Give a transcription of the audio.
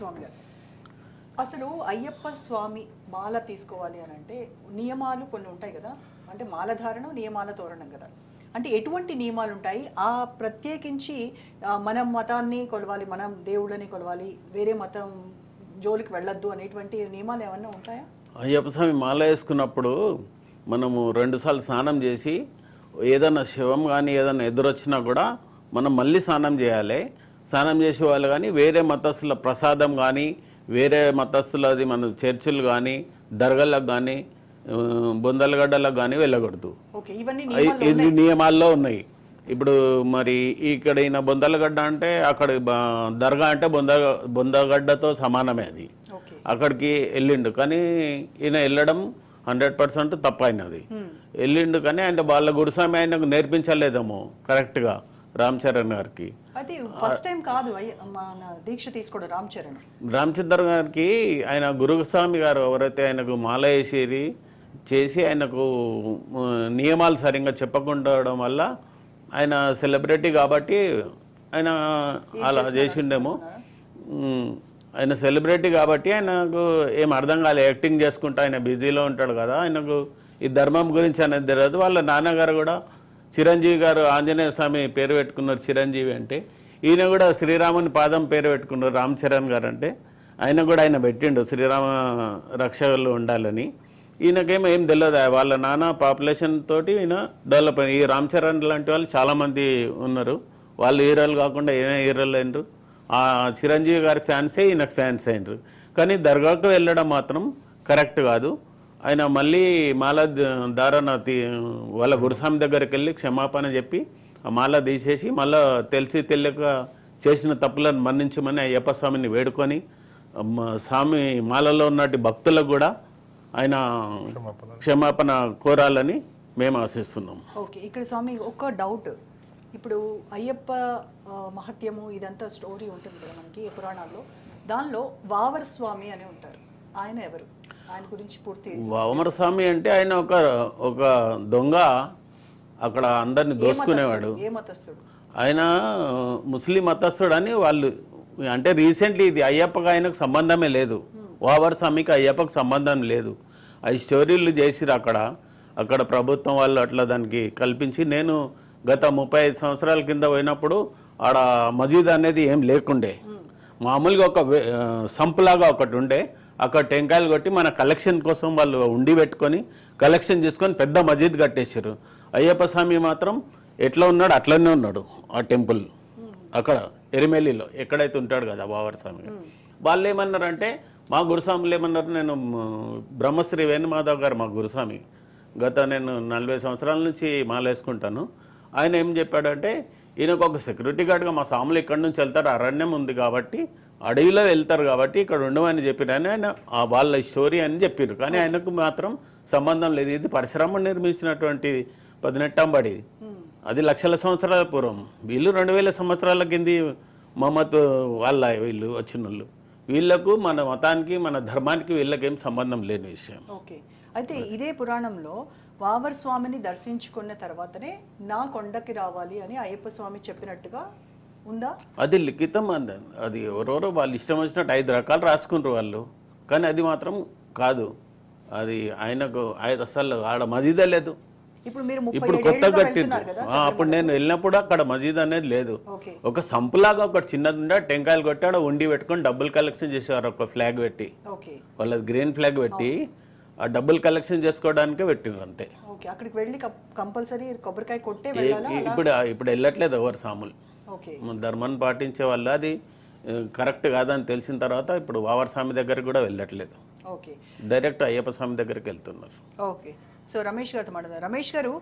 స్వామి గారు అసలు అయ్యప్ప స్వామి మాల తీసుకోవాలి అని అంటే నియమాలు కొన్ని ఉంటాయి కదా, అంటే మాలధారణం నియమాల తోరణం కదా, అంటే ఎటువంటి నియమాలు ఉంటాయి? ఆ ప్రత్యేకించి మనం మతాన్ని కొలవాలి, మనం దేవుళ్ళని కొలవాలి, వేరే మతం జోలికి వెళ్ళొద్దు అనేటువంటి నియమాలు ఏమన్నా ఉంటాయా? అయ్యప్ప స్వామి మాల వేసుకున్నప్పుడు మనము 2 సార్లు స్నానం చేసి ఏదైనా శివం కానీ ఏదైనా ఎదురొచ్చినా కూడా మనం మళ్ళీ స్నానం చేయాలి. స్నానం చేసే వాళ్ళు కానీ వేరే మతస్థుల ప్రసాదం కానీ వేరే మతస్థులది మన చర్చిలు కానీ దర్గాలకు కానీ బొందలగడ్డలకు కానీ వెళ్ళకూడదు. ఇది నియమాల్లో ఉన్నాయి. ఇప్పుడు మరి ఇక్కడ ఈయన బొందలగడ్డ అంటే అక్కడ దర్గా అంటే బొందగడ్డతో సమానమే, అది అక్కడికి వెళ్ళిండు. కానీ ఈయన వెళ్ళడం 100% తప్పైనది. వెళ్ళిండు కానీ ఆయన వాళ్ళ గురుస్వామి ఆయనకు నేర్పించలేదేమో కరెక్ట్గా రామ్ చరణ్ గారికి. రామచంద్ర గారికి ఆయన గురుస్వామి గారు ఎవరైతే ఆయనకు మాల చేసి ఆయనకు నియమాలు సరిగ్గా చెప్పకుండడం వల్ల ఆయన సెలబ్రిటీ కాబట్టి ఆయన అలా చేసిండేమో. ఆయన సెలబ్రిటీ కాబట్టి ఆయనకు ఏం అర్థం కాలే, యాక్టింగ్ చేసుకుంటూ ఆయన బిజీలో ఉంటాడు కదా, ఆయనకు ఈ ధర్మం గురించి అనేది తెలియదు. వాళ్ళ నాన్నగారు కూడా చిరంజీవి గారు ఆంజనేయ స్వామి పేరు పెట్టుకున్నారు, చిరంజీవి అంటే. ఈయన కూడా శ్రీరాముని పాదం పేరు పెట్టుకున్నారు, రామ్ చరణ్ గారు అంటే. ఆయన కూడా ఆయన పెట్టిండు శ్రీరామ రక్షకులు ఉండాలని. ఈయనకేమో ఏం తెలియదు, వాళ్ళ నాన్న పాపులేషన్ తోటి ఈయన డెవలప్ అయ్యి. ఈ రామ్ చరణ్ లాంటి వాళ్ళు చాలామంది ఉన్నారు, వాళ్ళు హీరోలు కాకుండా ఈయన హీరోలు అయినరు. ఆ చిరంజీవి గారి ఫ్యాన్సే ఈయనకు ఫ్యాన్స్ అయినరు. కానీ దర్గాకు వెళ్ళడం మాత్రం కరెక్ట్ కాదు. ఆయన మళ్ళీ మాల ధారణ వాళ్ళ గురుస్వామి దగ్గరికి వెళ్ళి క్షమాపణ చెప్పి ఆ మాల తీసేసి మళ్ళీ తెలియక చేసిన తప్పులను మన్నించమని అయ్యప్ప స్వామిని వేడుకొని స్వామి మాలలో ఉన్నటి భక్తులకు కూడా ఆయన క్షమాపణ కోరాలని మేము ఆశిస్తున్నాం. ఓకే, ఇక్కడ స్వామి ఒక డౌట్. ఇప్పుడు అయ్యప్ప మహత్యము ఇదంతా స్టోరీ ఉంటుంది కదా మనకి పురాణాల్లో, దానిలో వావర స్వామి అని ఉంటారు. ఆయన ఎవరు? ఆయన గురించి పూర్తి. వామర స్వామి అంటే ఆయన ఒక దొంగ, అక్కడ అందరిని దోసుకునేవాడు. ఆయన ముస్లిం మతస్థుడు అని వాళ్ళు అంటే రీసెంట్లీ ఇది అయ్యప్పకి ఆయనకు సంబంధమే లేదు. వావర స్వామికి అయ్యప్పకు సంబంధం లేదు. అవి స్టోరీలు చేసిరు అక్కడ ప్రభుత్వం వాళ్ళు అట్లా దానికి కల్పించి. నేను గత 35 సంవత్సరాల కింద పోయినప్పుడు ఆడ మజీద్ అనేది ఏం లేకుండే, మామూలుగా ఒక సంపులాగా ఒకటి ఉండే. అక్కడ టెంకాయలు కొట్టి మన కలెక్షన్ కోసం వాళ్ళు ఉండి పెట్టుకొని కలెక్షన్ చేసుకొని పెద్ద మజీద్ కట్టేశారు. అయ్యప్ప స్వామి మాత్రం ఎట్లా ఉన్నాడు అట్లనే ఉన్నాడు ఆ టెంపుల్ అక్కడ ఎరిమెల్లిలో ఎక్కడైతే ఉంటాడు కదా వావర స్వామి. వాళ్ళు ఏమన్నారంటే, మా గురుస్వాములు ఏమన్నారు, నేను బ్రహ్మశ్రీ వేణుమాధవ్ గారు మా గురుస్వామి, నేను 40 సంవత్సరాల నుంచి మాల వేసుకుంటాను. ఆయన ఏం చెప్పాడంటే, ఈయనకు ఒక సెక్యూరిటీ గార్డ్గా మా స్వాములు ఇక్కడి నుంచి వెళ్తారు, అరణ్యం ఉంది కాబట్టి అడవిలో వెళ్తారు కాబట్టి ఇక్కడ ఉండమని చెప్పిన ఆయన వాళ్ళ స్టోరీ అని చెప్పారు. కానీ ఆయనకు మాత్రం సంబంధం లేదు. ఇది పరశురాముడు నిర్మించినటువంటి 18వ బడి, అది లక్షల సంవత్సరాల పూర్వం. వీళ్ళు 2000 సంవత్సరాల కింది మహమ్మద్ వీళ్ళు వచ్చిన వాళ్ళు. వీళ్ళకు మన మతానికి మన ధర్మానికి వీళ్ళకేం సంబంధం లేని విషయం. ఓకే, అయితే ఇదే పురాణంలో వావర్ స్వామిని దర్శించుకున్న తర్వాతనే నా కొండకి రావాలి అని అయ్యప్ప స్వామి చెప్పినట్టుగా ఉందా? అది లిఖితం. అది ఎవరెవరో వాళ్ళు ఇష్టం వచ్చినట్టు 5 రకాలు రాసుకుంటారు వాళ్ళు, కానీ అది మాత్రం కాదు. అది ఆయనకు అసలు ఆడ మజీదే లేదు. ఇప్పుడు కొత్తగా కట్టింది. అప్పుడు నేను వెళ్ళినప్పుడు అక్కడ మజీద్ అనేది లేదు. ఒక సంపులాగా ఒకటి చిన్నది ఉండే, టెంకాయలు కొట్టి ఆడ ఉండి పెట్టుకొని డబ్బులు కలెక్షన్ చేసేవారు. ఒక ఫ్లాగ్ పెట్టి, వాళ్ళది గ్రీన్ ఫ్లాగ్ పెట్టి ఆ డబ్బులు కలెక్షన్ చేసుకోవడానికే పెట్టినారు అంతే. అక్కడికి వెళ్ళి కంపల్సరీ కొబ్బరికాయ కొట్టే ఇప్పుడు వెళ్ళట్లేదు ఎవరు సాములు. ధర్మాన్ని పాటించే వాళ్ళు అది కరెక్ట్ కాదని తెలిసిన తర్వాత ఇప్పుడు వావర్ స్వామి దగ్గరికి కూడా వెళ్ళట్లేదు, డైరెక్ట్ అయ్యప్ప స్వామి దగ్గరికి వెళ్తున్నారు. ఓకే, సో రమేష్ గారితో మాట్లాడారు. రమేష్ గారు,